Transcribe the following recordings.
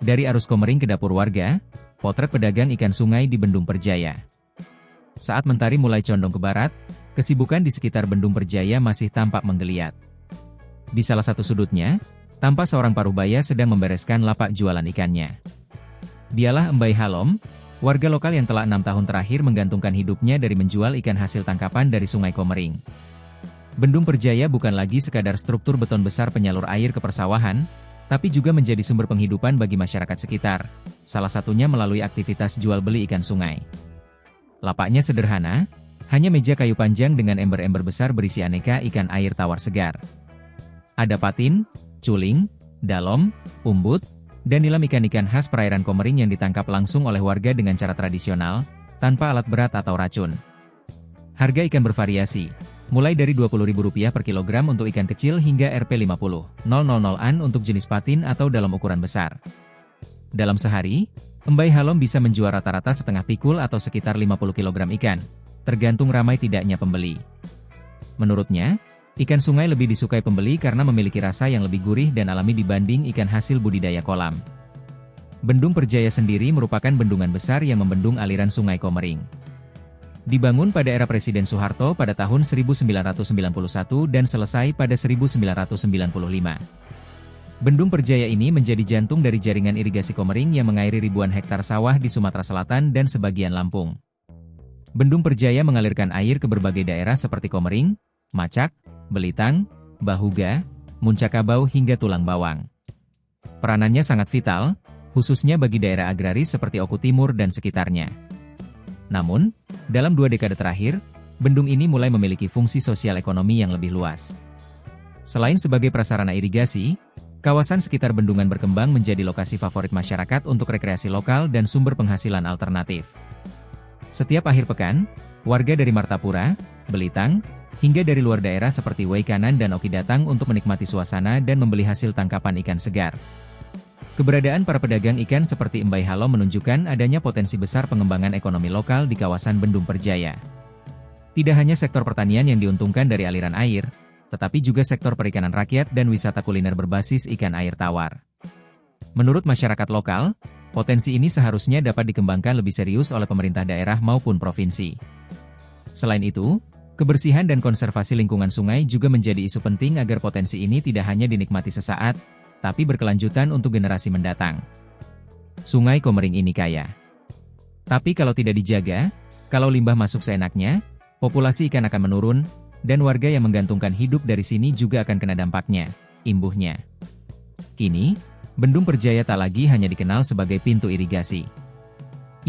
Dari arus Komering ke dapur warga, potret pedagang ikan sungai di Bendung Perjaya. Saat mentari mulai condong ke barat, kesibukan di sekitar Bendung Perjaya masih tampak menggeliat. Di salah satu sudutnya, tampak seorang parubaya sedang membereskan lapak jualan ikannya. Dialah Embai Halom, warga lokal yang telah 6 tahun terakhir menggantungkan hidupnya dari menjual ikan hasil tangkapan dari Sungai Komering. Bendung Perjaya bukan lagi sekadar struktur beton besar penyalur air ke persawahan, tapi juga menjadi sumber penghidupan bagi masyarakat sekitar, salah satunya melalui aktivitas jual beli ikan sungai. Lapaknya sederhana, hanya meja kayu panjang dengan ember-ember besar berisi aneka ikan air tawar segar. Ada patin, culing, dalom, umbut, dan nilam ikan-ikan khas perairan Komering yang ditangkap langsung oleh warga dengan cara tradisional, tanpa alat berat atau racun. Harga ikan bervariasi, mulai dari Rp20.000 per kilogram untuk ikan kecil hingga Rp50.000-an untuk jenis patin atau dalam ukuran besar. Dalam sehari, Embai Halom bisa menjual rata-rata setengah pikul atau sekitar 50 kg ikan, tergantung ramai tidaknya pembeli. Menurutnya, ikan sungai lebih disukai pembeli karena memiliki rasa yang lebih gurih dan alami dibanding ikan hasil budidaya kolam. Bendung Perjaya sendiri merupakan bendungan besar yang membendung aliran Sungai Komering. Dibangun pada era Presiden Soeharto pada tahun 1991 dan selesai pada 1995. Bendung Perjaya ini menjadi jantung dari jaringan irigasi Komering yang mengairi ribuan hektar sawah di Sumatera Selatan dan sebagian Lampung. Bendung Perjaya mengalirkan air ke berbagai daerah seperti Komering, Macak, Belitang, Bahuga, Muncakabau hingga Tulang Bawang. Peranannya sangat vital, khususnya bagi daerah agraris seperti Oku Timur dan sekitarnya. Namun, dalam 2 dekade terakhir, bendung ini mulai memiliki fungsi sosial ekonomi yang lebih luas. Selain sebagai prasarana irigasi, kawasan sekitar bendungan berkembang menjadi lokasi favorit masyarakat untuk rekreasi lokal dan sumber penghasilan alternatif. Setiap akhir pekan, warga dari Martapura, Belitang, hingga dari luar daerah seperti Waikanan dan Oki datang untuk menikmati suasana dan membeli hasil tangkapan ikan segar. Keberadaan para pedagang ikan seperti Embai Halom menunjukkan adanya potensi besar pengembangan ekonomi lokal di kawasan Bendung Perjaya. Tidak hanya sektor pertanian yang diuntungkan dari aliran air, tetapi juga sektor perikanan rakyat dan wisata kuliner berbasis ikan air tawar. Menurut masyarakat lokal, potensi ini seharusnya dapat dikembangkan lebih serius oleh pemerintah daerah maupun provinsi. Selain itu, kebersihan dan konservasi lingkungan sungai juga menjadi isu penting agar potensi ini tidak hanya dinikmati sesaat, tapi berkelanjutan untuk generasi mendatang. Sungai Komering ini kaya. Tapi kalau tidak dijaga, kalau limbah masuk seenaknya, populasi ikan akan menurun, dan warga yang menggantungkan hidup dari sini juga akan kena dampaknya, imbuhnya. Kini, Bendung Perjaya tak lagi hanya dikenal sebagai pintu irigasi.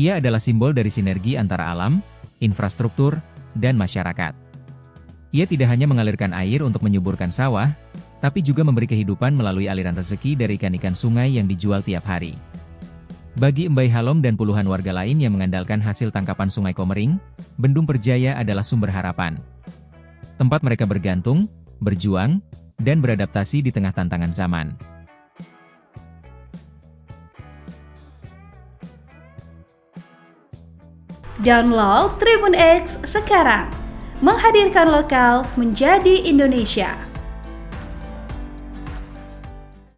Ia adalah simbol dari sinergi antara alam, infrastruktur, dan masyarakat. Ia tidak hanya mengalirkan air untuk menyuburkan sawah, tapi juga memberi kehidupan melalui aliran rezeki dari ikan-ikan sungai yang dijual tiap hari. Bagi Embai Halom dan puluhan warga lain yang mengandalkan hasil tangkapan Sungai Komering, Bendung Perjaya adalah sumber harapan. Tempat mereka bergantung, berjuang, dan beradaptasi di tengah tantangan zaman. Download Tribun X sekarang, menghadirkan lokal menjadi Indonesia.